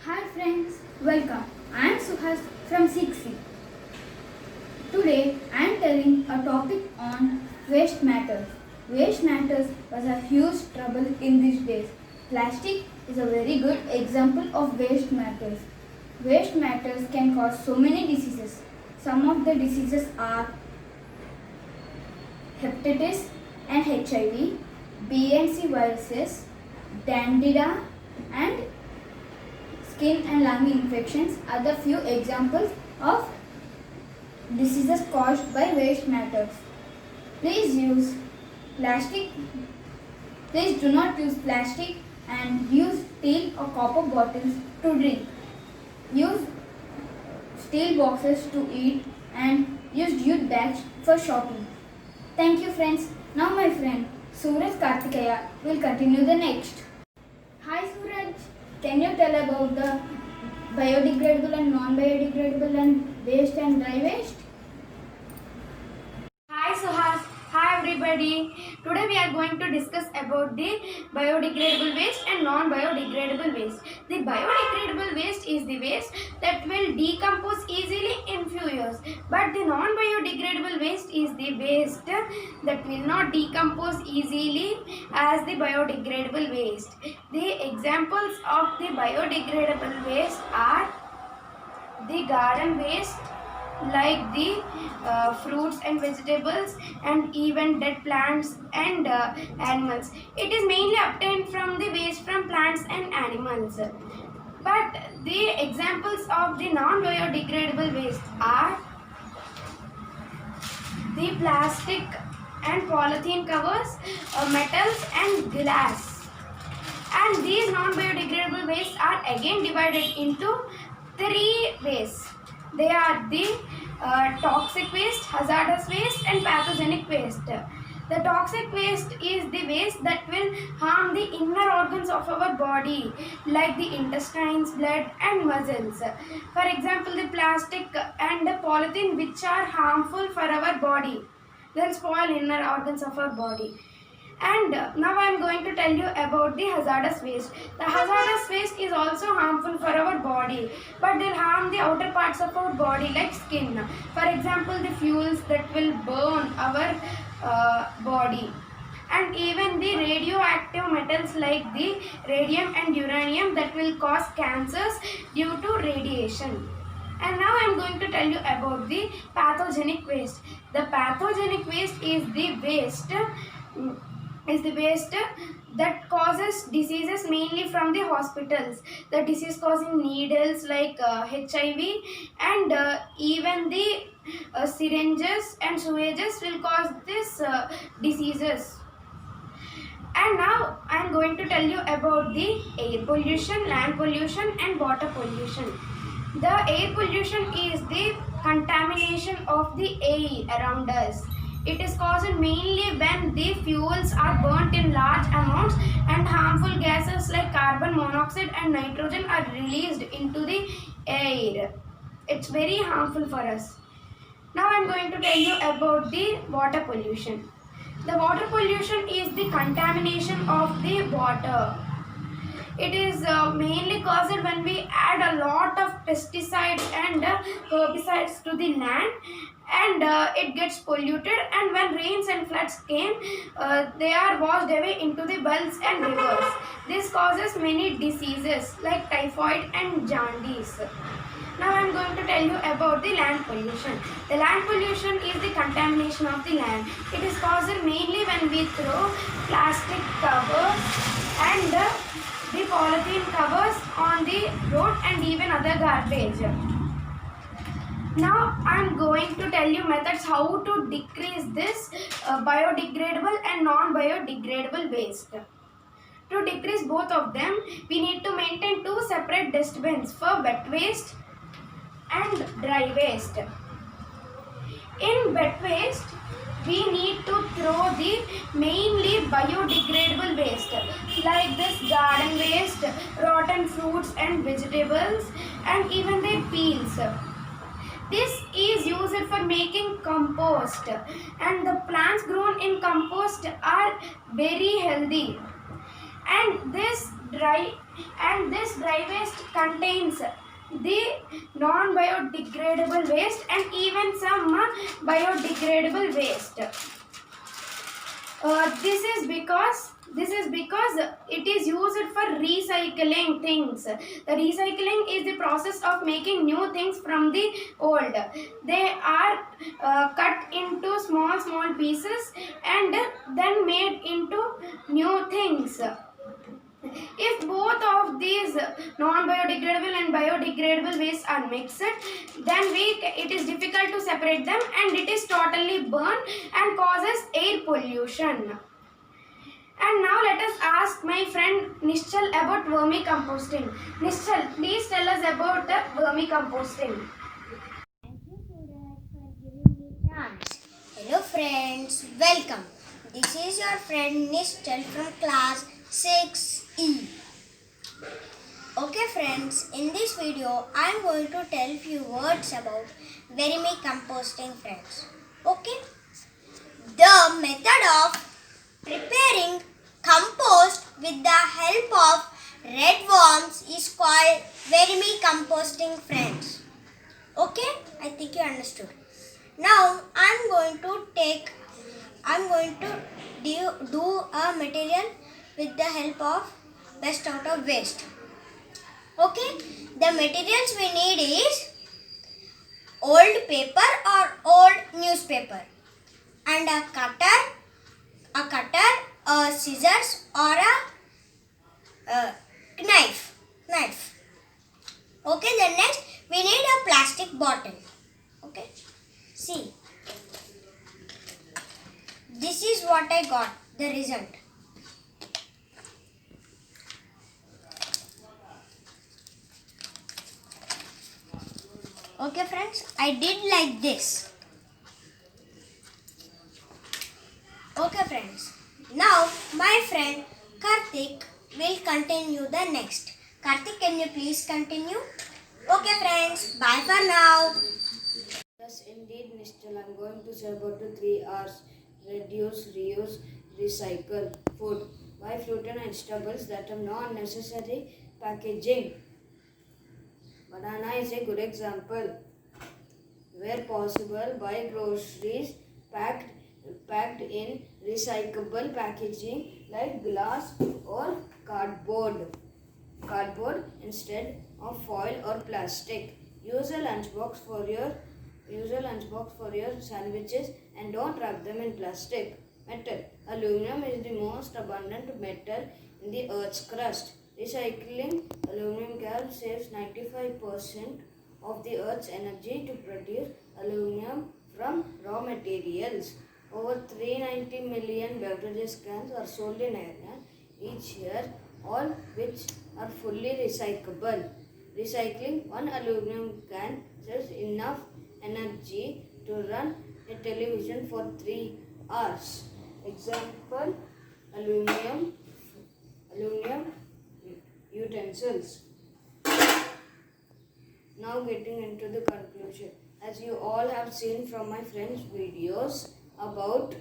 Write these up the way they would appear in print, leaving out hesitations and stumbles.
Hi friends, welcome. I am Suhas from 6C. Today I am telling a topic on waste matters. Waste matters was a huge trouble in these days. Plastic is a very good example of waste matters. Waste matters can cause so many diseases. Some of the diseases are hepatitis and HIV, B and C viruses, Candida and skin and lung infections are the few examples of diseases caused by waste matters. Please use plastic. Please do not use plastic and use steel or copper bottles to drink. Use steel boxes to eat and use jute bags for shopping. Thank you friends. Now my friend Suraj Kartikeya will continue the next. Hi Suraj, can you tell about the biodegradable and non-biodegradable and waste and dry waste? Hi Suhas, hi everybody. Today we are going to discuss about the biodegradable waste and non-biodegradable waste. The biodegradable waste is the waste that will decompose easily in few years, but the non-biodegradable waste is the waste that will not decompose easily as the biodegradable waste. The examples of the biodegradable waste are the garden waste, like the fruits and vegetables and even dead plants and animals. It is mainly obtained from the waste from plants and animals. But the examples of the non-biodegradable waste are the plastic and polythene covers, metals and glass. And these non-biodegradable wastes are again divided into three ways. They are the toxic waste, hazardous waste and pathogenic waste. The toxic waste is the waste that will harm the inner organs of our body, like the intestines, blood and muscles. For example, the plastic and the polythene, which are harmful for our body. They'll spoil inner organs of our body. And now I am going to tell you about the hazardous waste. The hazardous waste is also harmful for our body, but they will harm the outer parts of our body like skin. For example, the fuels that will burn our body. And even the radioactive metals like the radium and uranium that will cause cancers due to radiation. And now I am going to tell you about the pathogenic waste. The pathogenic waste is the waste that causes diseases mainly from the hospitals. The disease causing needles like HIV and even the syringes and sewages will cause these diseases. And now I am going to tell you about the air pollution, land pollution and water pollution. The air pollution is the contamination of the air around us. It is caused mainly when the fuels are burnt in large amounts and harmful gases like carbon monoxide and nitrogen are released into the air. It's very harmful for us. Now I am going to tell you about the water pollution. The water pollution is the contamination of the water. It is mainly caused when we add a lot of pesticides and herbicides to the land, and it gets polluted, and when rains and floods came, they are washed away into the wells and rivers. This causes many diseases like typhoid and jaundice. Now I am going to tell you about the land pollution. The land pollution is the contamination of the land. It is caused mainly when we throw plastic covers and the polythene covers on the road and even other garbage. Now I am going to tell you methods how to decrease this biodegradable and non-biodegradable waste. To decrease both of them, we need to maintain two separate dustbins for wet waste and dry waste. In wet waste, we need to throw the mainly biodegradable waste like this garden waste, rotten fruits and vegetables and even their peels. This is used for making compost, and the plants grown in compost are very healthy. And this dry, and this dry waste contains the non-biodegradable waste and even some biodegradable waste. This is because it is used for recycling things. The recycling is the process of making new things from the old. They are cut into small pieces and then made into new things. If both of these non-biodegradable and biodegradable waste are mixed, then it is difficult to separate them, and it is totally burned and causes air pollution. And now let us ask my friend Nishchal about vermicomposting. Nishchal, please tell us about the vermicomposting. Thank you, Suraj, for giving me chance. Hello, friends. Welcome. This is your friend Nishchal from class 6E. Okay, friends. In this video, I am going to tell few words about vermicomposting, friends. Okay. The method of preparing compost with the help of red worms is called vermicomposting, friends. Okay, I think you understood. Now I'm going to do a material with the help of best out of waste. Okay, the materials we need is old paper or old newspaper, and a cutter, a scissors, or a knife. Okay, then next we need a plastic bottle. Okay, see, this is what I got, the result. Okay, friends, I did like this. Okay, friends, now my friend Karthik will continue the next. Karthik, can you please continue? Okay, friends, bye for now. Yes, indeed, Nishchal. I'm going to say about the 3 R's: reduce, reuse, recycle. Food. Buy fruit and vegetables that have non-necessary packaging. Banana is a good example. Where possible, buy groceries packed in recyclable packaging like glass or cardboard instead of foil or plastic. Use a lunchbox for your sandwiches and don't wrap them in plastic. Metal. Aluminum is the most abundant metal in the Earth's crust. Recycling aluminum can saves 95% of the Earth's energy to produce aluminum from raw materials. Over 390 million beverages cans are sold in Ireland each year, all which are fully recyclable. Recycling one aluminum can saves enough energy to run a television for 3 hours. Example, aluminum utensils. Now getting into the conclusion. As you all have seen from my friends' videos about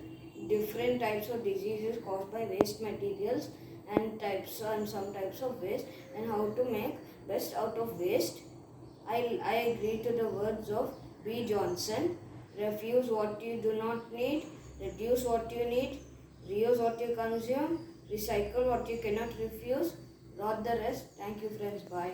different types of diseases caused by waste materials and some types of waste and how to make best out of waste, I agree to the words of B. Johnson. Refuse what you do not need, reduce what you need, reuse what you consume, recycle what you cannot refuse, not the rest. Thank you, friends. Bye.